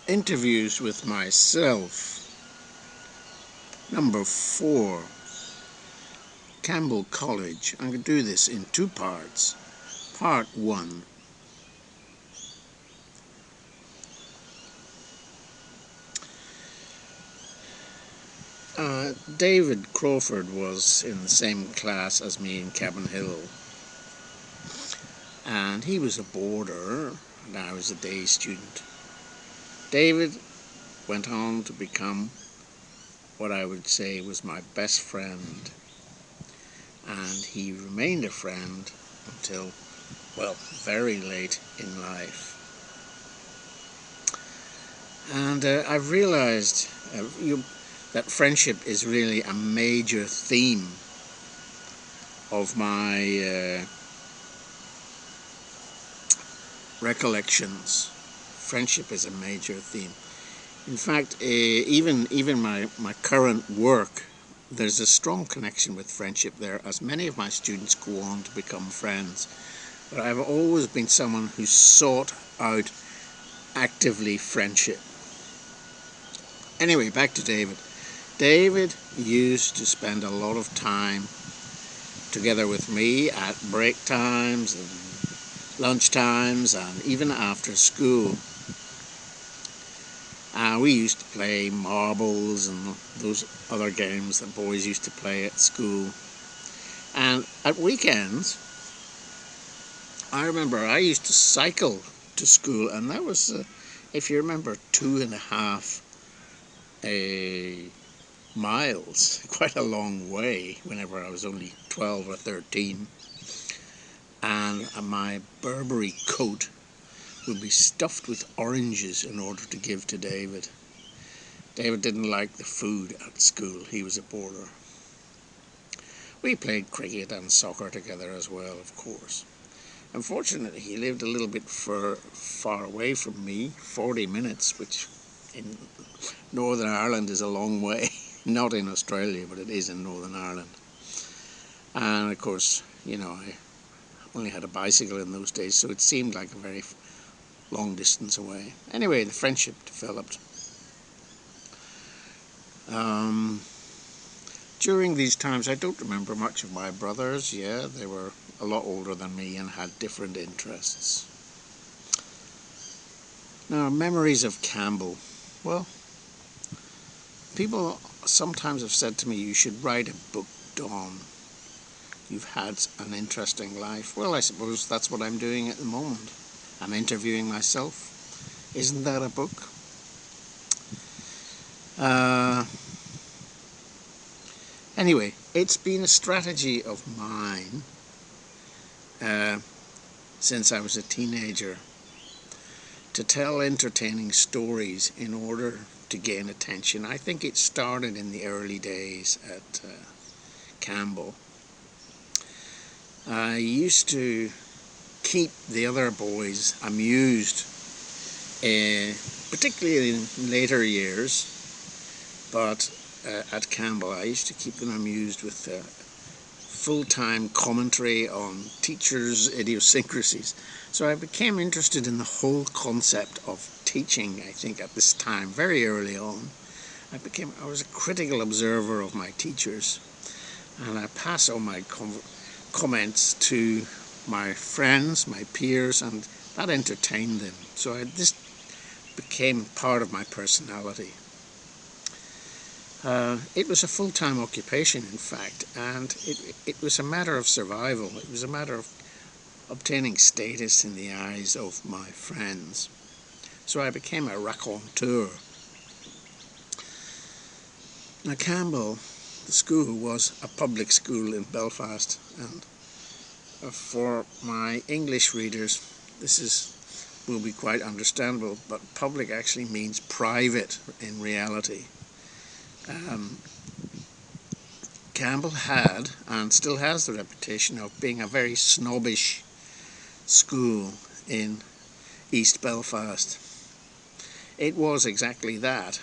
Interviews with myself. Number 4. Campbell College. I'm going to do this in 2 parts. Part 1. David Crawford was in the same class as me in Cabin Hill, and he was a boarder and I was a day student. David went on to become what I would say was my best friend, and he remained a friend until, well, very late in life. And I've realized that friendship is really a major theme of my recollections. Friendship is a major theme. In fact, even my current work, there's a strong connection with friendship there, as many of my students go on to become friends. But I've always been someone who sought out actively friendship. Anyway, back to David. David used to spend a lot of time together with me at break times and lunch times and even after school. We used to play marbles and those other games that boys used to play at school. And at weekends, I remember I used to cycle to school, and that was, if you remember, 2.5 miles, quite a long way whenever I was only 12 or 13. And my Burberry coat would be stuffed with oranges in order to give to David. David didn't like the food at school. He was a boarder. We played cricket and soccer together as well, of course. Unfortunately, he lived a little bit far away from me, 40 minutes, which in Northern Ireland is a long way. Not in Australia, but it is in Northern Ireland. And of course, I only had a bicycle in those days, so it seemed like a very long distance away. Anyway, the friendship developed. During these times, I don't remember much of my brothers. Yeah, they were a lot older than me and had different interests. Now, memories of Campbell. Well, people sometimes have said to me, you should write a book, Don. You've had an interesting life. Well, I suppose that's what I'm doing at the moment. I'm interviewing myself. Isn't that a book? Anyway, it's been a strategy of mine since I was a teenager to tell entertaining stories in order to gain attention. I think it started in the early days at Campbell. I used to keep the other boys amused, particularly in later years, but at Campbell I used to keep them amused with full-time commentary on teachers' idiosyncrasies. So I became interested in the whole concept of teaching, I think, at this time, very early on. I was a critical observer of my teachers, and I pass on my comments to my friends, my peers, and that entertained them. So this became part of my personality. It was a full-time occupation, in fact, and it was a matter of survival. It was a matter of obtaining status in the eyes of my friends. So I became a raconteur. Now, Campbell, the school, was a public school in Belfast, and for my English readers, will be quite understandable, but public actually means private in reality. Campbell had, and still has, the reputation of being a very snobbish school in East Belfast. It was exactly that.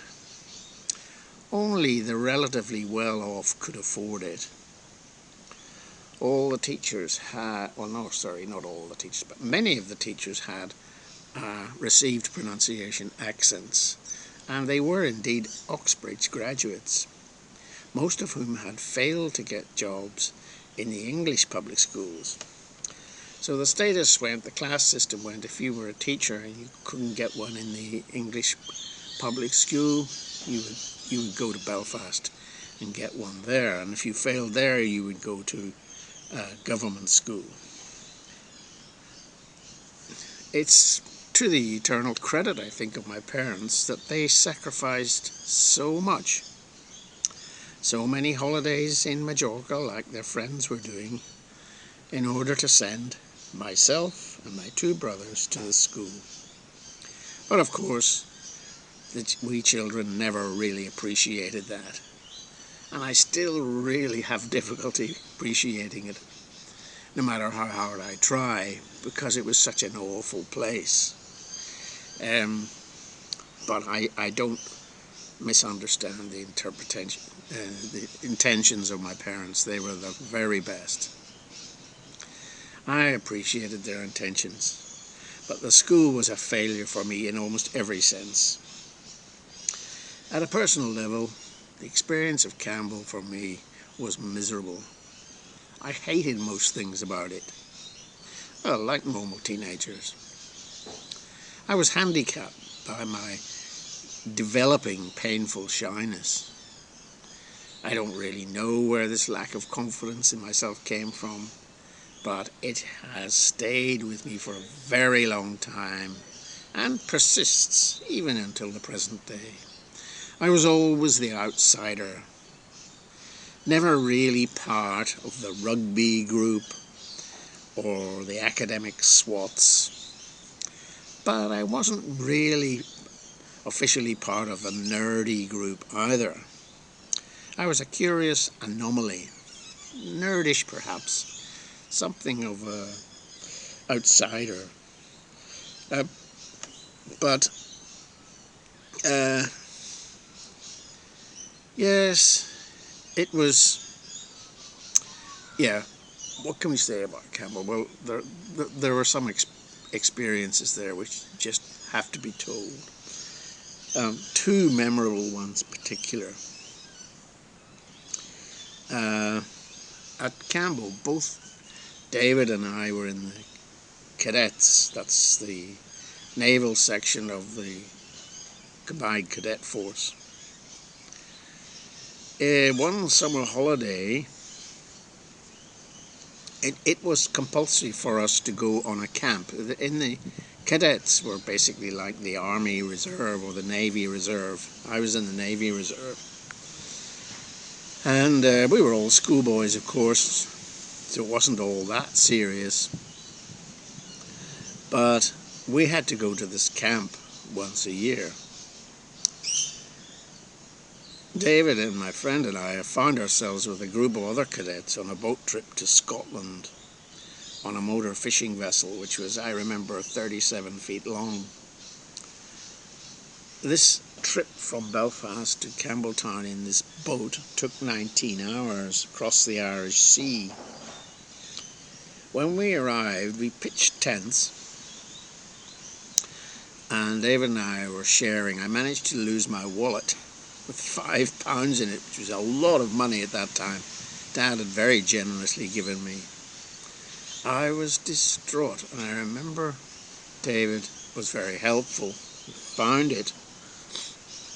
Only the relatively well-off could afford it. All the teachers had, well, no, sorry, not all the teachers, but many of the teachers had received pronunciation accents, and they were indeed Oxbridge graduates, most of whom had failed to get jobs in the English public schools. So the status went, the class system went, if you were a teacher and you couldn't get one in the English public school, you would go to Belfast and get one there, and if you failed there you would go to government school. It's to the eternal credit, I think, of my parents that they sacrificed so much. So many holidays in Majorca, like their friends were doing, in order to send myself and my two brothers to the school. But of course, we children never really appreciated that. And I still really have difficulty appreciating it, no matter how hard I try, because it was such an awful place. But I don't misunderstand the interpretation, the intentions of my parents. They were the very best. I appreciated their intentions, but the school was a failure for me in almost every sense. At a personal level, the experience of Campbell for me was miserable. I hated most things about it. Well, like normal teenagers. I was handicapped by my developing painful shyness. I don't really know where this lack of confidence in myself came from, but it has stayed with me for a very long time and persists even until the present day. I was always the outsider, never really part of the rugby group or the academic swats, but I wasn't really officially part of the nerdy group either. I was a curious anomaly, nerdish perhaps, something of an outsider, but yes, it was, yeah, what can we say about Campbell? Well, there were some experiences there which just have to be told. Two memorable ones in particular. At Campbell, both David and I were in the cadets. That's the naval section of the combined cadet force. One summer holiday, it was compulsory for us to go on a camp. In the cadets were basically like the Army Reserve or the Navy Reserve. I was in the Navy Reserve. And we were all schoolboys, of course, so it wasn't all that serious. But we had to go to this camp once a year. David and my friend and I found ourselves with a group of other cadets on a boat trip to Scotland on a motor fishing vessel, which was, I remember, 37 feet long. This trip from Belfast to Campbelltown in this boat took 19 hours across the Irish Sea. When we arrived, we pitched tents, and David and I were sharing. I managed to lose my wallet with £5 in it, which was a lot of money at that time. Dad had very generously given me. I was distraught, and I remember David was very helpful. He found it,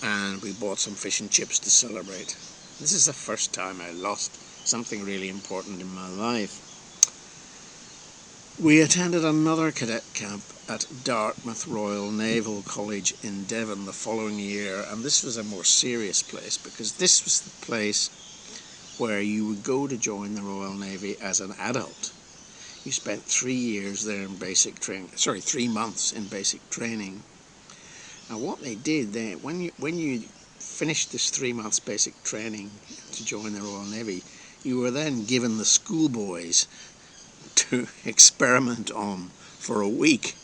and we bought some fish and chips to celebrate. This is the first time I lost something really important in my life. We attended another cadet camp at Dartmouth Royal Naval College in Devon the following year, and this was a more serious place because this was the place where you would go to join the Royal Navy as an adult. You spent 3 years there in basic training, 3 months in basic training. And what they did, when you finished this 3 months basic training to join the Royal Navy, you were then given the schoolboys to experiment on for a week.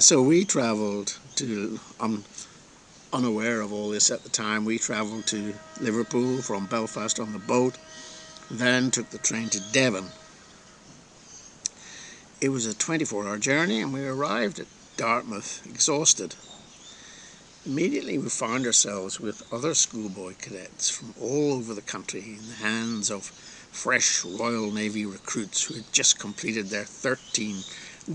So we travelled to, unaware of all this at the time, we travelled to Liverpool from Belfast on the boat, then took the train to Devon. It was a 24-hour journey, and we arrived at Dartmouth exhausted. Immediately we found ourselves with other schoolboy cadets from all over the country in the hands of fresh Royal Navy recruits who had just completed their 13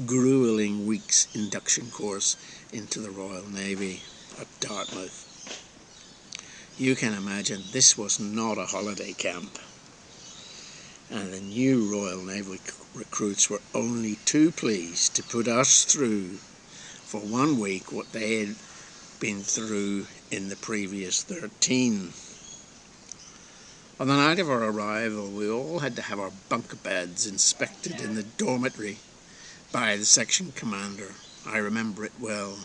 grueling weeks induction course into the Royal Navy at Dartmouth. You can imagine this was not a holiday camp, and the new Royal Navy recruits were only too pleased to put us through for 1 week what they had been through in the previous 13. On the night of our arrival, we all had to have our bunk beds inspected in the dormitory by the section commander. I remember it well.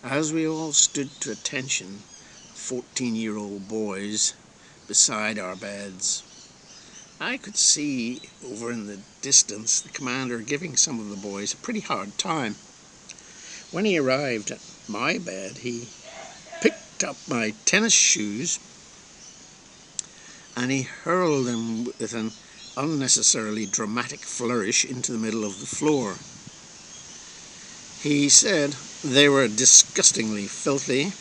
As we all stood to attention, 14-year-old boys beside our beds, I could see over in the distance the commander giving some of the boys a pretty hard time. When he arrived at my bed, he picked up my tennis shoes and he hurled them with an unnecessarily dramatic flourish into the middle of the floor. He said they were disgustingly filthy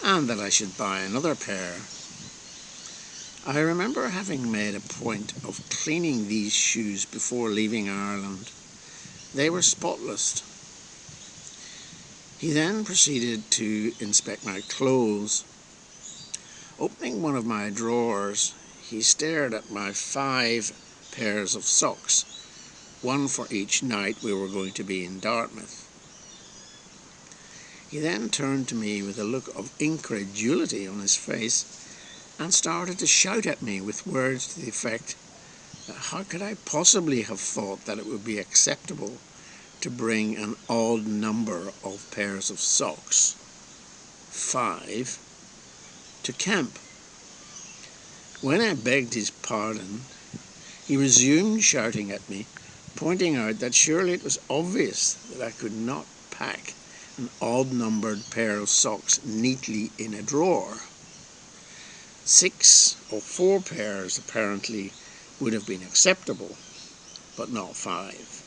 and that I should buy another pair. I remember having made a point of cleaning these shoes before leaving Ireland. They were spotless. He then proceeded to inspect my clothes. Opening one of my drawers, he stared at my 5 pairs of socks, 1 for each night we were going to be in Dartmouth. He then turned to me with a look of incredulity on his face and started to shout at me with words to the effect that how could I possibly have thought that it would be acceptable to bring an odd number of pairs of socks, 5, to camp. When I begged his pardon, he resumed shouting at me, pointing out that surely it was obvious that I could not pack an odd-numbered pair of socks neatly in a drawer. 6 or 4 pairs apparently would have been acceptable, but not 5.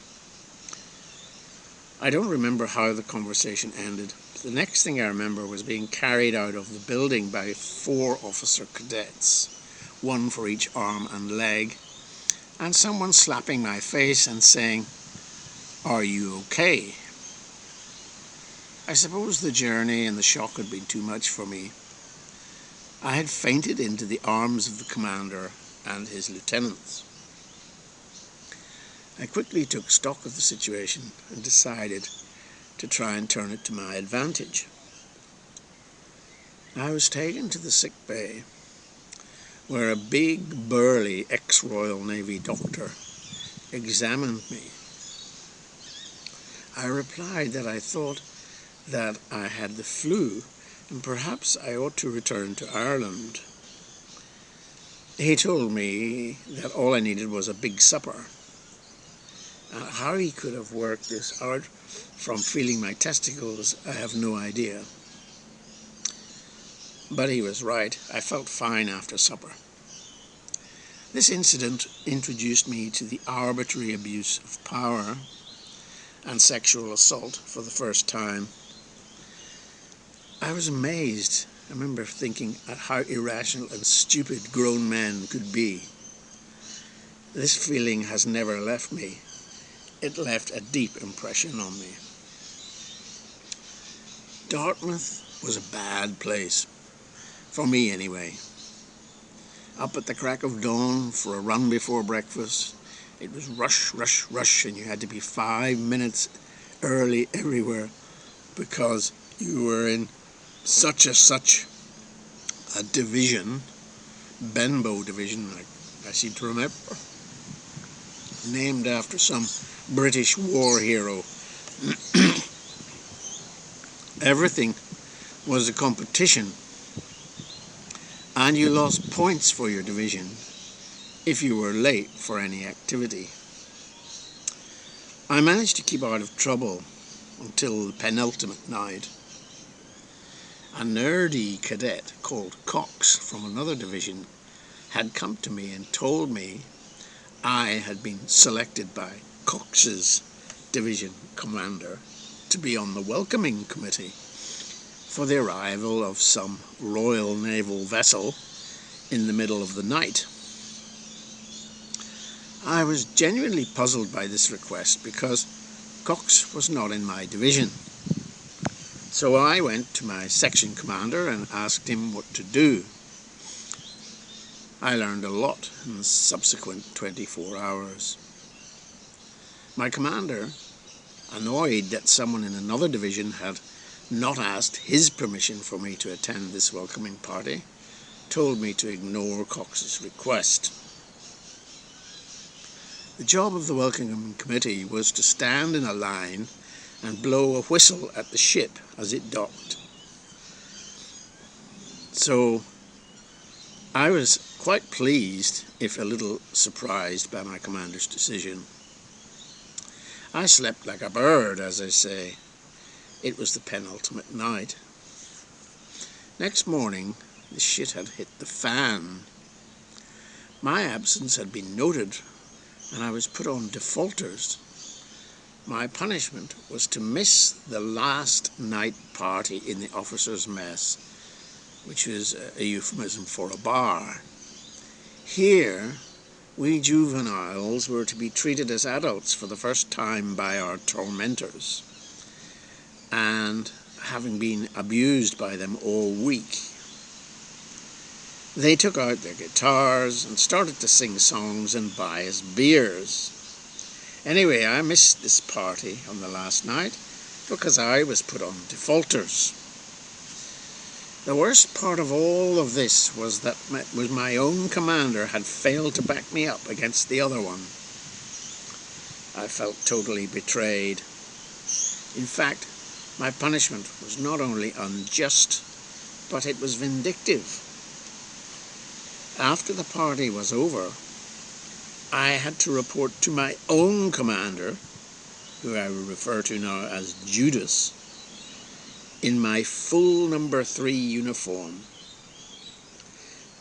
I don't remember how the conversation ended. The next thing I remember was being carried out of the building by 4 officer cadets, 1 for each arm and leg, and someone slapping my face and saying, "Are you okay?" I suppose the journey and the shock had been too much for me. I had fainted into the arms of the commander and his lieutenants. I quickly took stock of the situation and decided to try and turn it to my advantage. I was taken to the sick bay, where a big, burly ex-Royal Navy doctor examined me. I replied that I thought that I had the flu and perhaps I ought to return to Ireland. He told me that all I needed was a big supper. How he could have worked this out from feeling my testicles, I have no idea. But he was right. I felt fine after supper. This incident introduced me to the arbitrary abuse of power and sexual assault for the first time. I was amazed. I remember thinking at how irrational and stupid grown men could be. This feeling has never left me. It left a deep impression on me. Dartmouth was a bad place, for me anyway. Up at the crack of dawn for a run before breakfast, it was rush, rush, rush, and you had to be 5 minutes early everywhere because you were in such a division, Benbow division, I seem to remember, named after some British war hero. Everything was a competition, and you lost points for your division if you were late for any activity. I managed to keep out of trouble until the penultimate night. A nerdy cadet called Cox from another division had come to me and told me I had been selected by Cox's division commander to be on the welcoming committee for the arrival of some Royal Naval vessel in the middle of the night. I was genuinely puzzled by this request because Cox was not in my division. So I went to my section commander and asked him what to do. I learned a lot in the subsequent 24 hours. My commander, annoyed that someone in another division had not asked his permission for me to attend this welcoming party, told me to ignore Cox's request. The job of the welcoming committee was to stand in a line and blow a whistle at the ship as it docked. So I was quite pleased, if a little surprised by my commander's decision. I slept like a bird, as I say. It was the penultimate night. Next morning, the shit had hit the fan. My absence had been noted, and I was put on defaulters. My punishment was to miss the last night party in the officers' mess, which was a euphemism for a bar. Here, we juveniles were to be treated as adults for the first time by our tormentors, and having been abused by them all week, they took out their guitars and started to sing songs and buy us beers. Anyway, I missed this party on the last night because I was put on defaulters. The worst part of all of this was that my own commander had failed to back me up against the other one. I felt totally betrayed. In fact, my punishment was not only unjust, but it was vindictive. After the party was over, I had to report to my own commander, who I will refer to now as Judas, in my full number 3 uniform.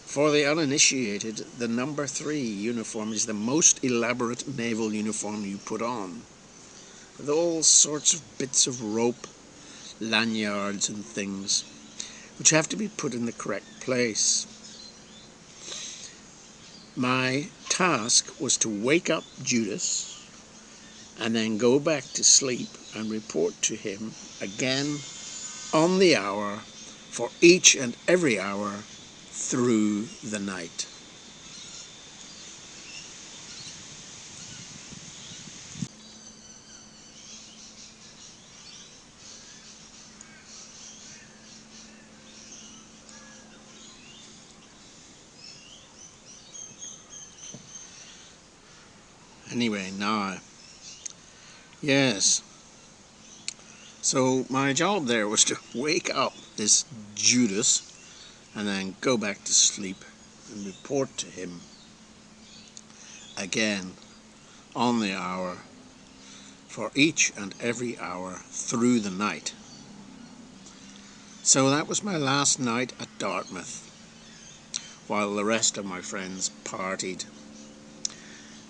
For the uninitiated, the number 3 uniform is the most elaborate naval uniform you put on, with all sorts of bits of rope, lanyards and things, which have to be put in the correct place. My task was to wake up Judas and then go back to sleep and report to him again on the hour for each and every hour through the night. Anyway, now, yes, so my job there was to wake up this Judas and then go back to sleep and report to him again on the hour for each and every hour through the night. So that was my last night at Dartmouth, while the rest of my friends partied.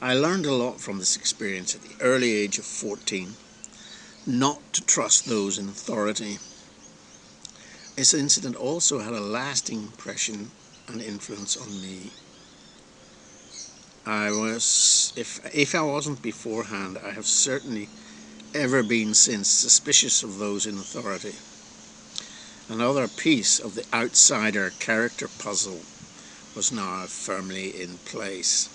I learned a lot from this experience at the early age of 14, not to trust those in authority. This incident also had a lasting impression and influence on me. If I wasn't beforehand, I have certainly ever been since suspicious of those in authority. Another piece of the outsider character puzzle was now firmly in place.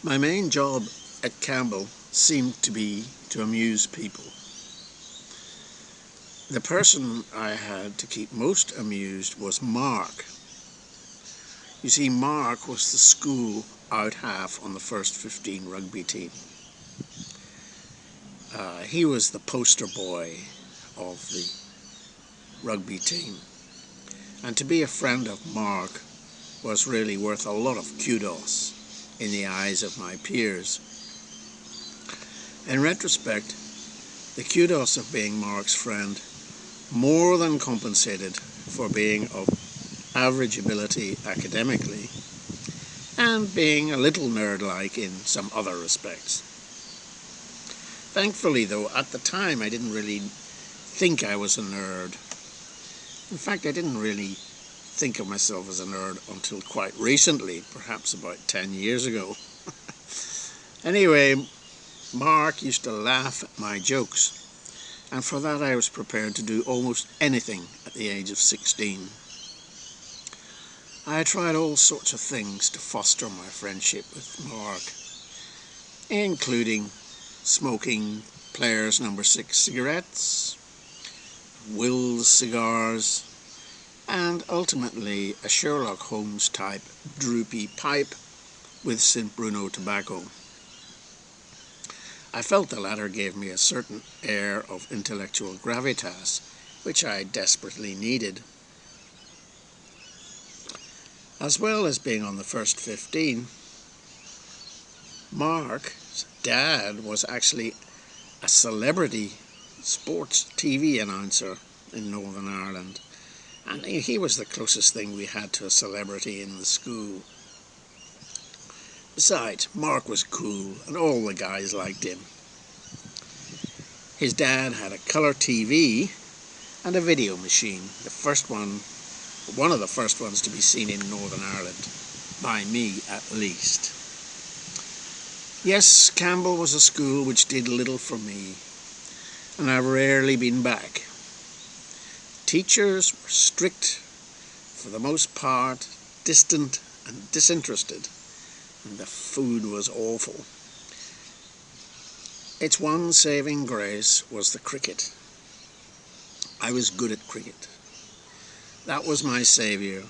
My main job at Campbell seemed to be to amuse people. The person I had to keep most amused was Mark. You see, Mark was the school out half on the first 15 rugby team. He was the poster boy of the rugby team. And to be a friend of Mark was really worth a lot of kudos in the eyes of my peers. In retrospect, the kudos of being Mark's friend more than compensated for being of average ability academically and being a little nerd-like in some other respects. Thankfully, though, at the time I didn't really think I was a nerd. In fact, I didn't really think of myself as a nerd until quite recently, perhaps about 10 years ago. Anyway, Mark used to laugh at my jokes, and for that I was prepared to do almost anything at the age of 16. I tried all sorts of things to foster my friendship with Mark, including smoking Players No. 6 cigarettes, Will's cigars, and ultimately a Sherlock Holmes type droopy pipe with St. Bruno tobacco. I felt the latter gave me a certain air of intellectual gravitas, which I desperately needed. As well as being on the first 15, Mark's dad was actually a celebrity sports TV announcer in Northern Ireland, and he was the closest thing we had to a celebrity in the school. Besides, Mark was cool and all the guys liked him. His dad had a colour TV and a video machine, one of the first ones to be seen in Northern Ireland, by me at least. Yes, Campbell was a school which did little for me, and I've rarely been back. Teachers were strict, for the most part, distant and disinterested, and the food was awful. Its one saving grace was the cricket. I was good at cricket. That was my saviour,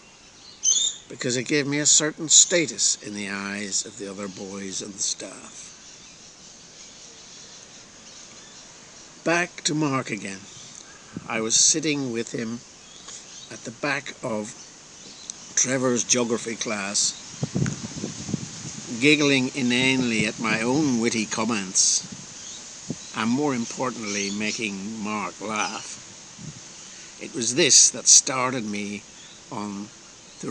because it gave me a certain status in the eyes of the other boys and the staff. Back to Mark again. I was sitting with him at the back of Trevor's geography class, giggling inanely at my own witty comments, and more importantly, making Mark laugh. It was this that started me on the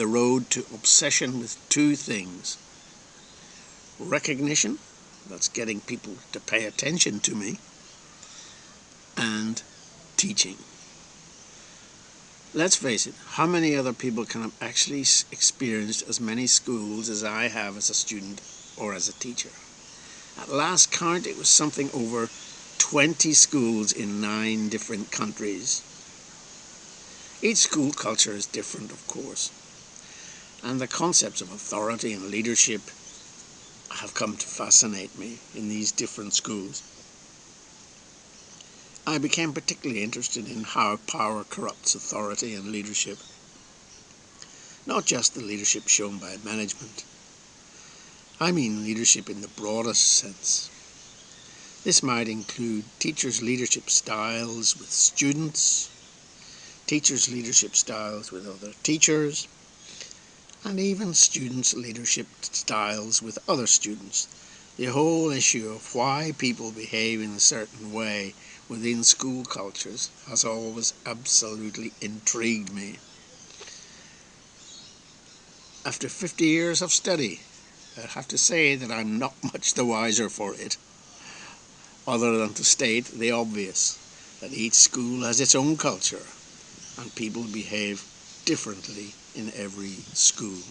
road to obsession with two things: recognition, that's getting people to pay attention to me, and teaching. Let's face it, how many other people can have actually experienced as many schools as I have as a student or as a teacher? At last count, it was something over 20 schools in 9 different countries. Each school culture is different, of course, and the concepts of authority and leadership have come to fascinate me in these different schools. I became particularly interested in how power corrupts authority and leadership, not just the leadership shown by management. I mean leadership in the broadest sense. This might include teachers' leadership styles with students, teachers' leadership styles with other teachers, and even students' leadership styles with other students. The whole issue of why people behave in a certain way within school cultures has always absolutely intrigued me. After 50 years of study, I have to say that I'm not much the wiser for it, other than to state the obvious, that each school has its own culture and people behave differently in every school.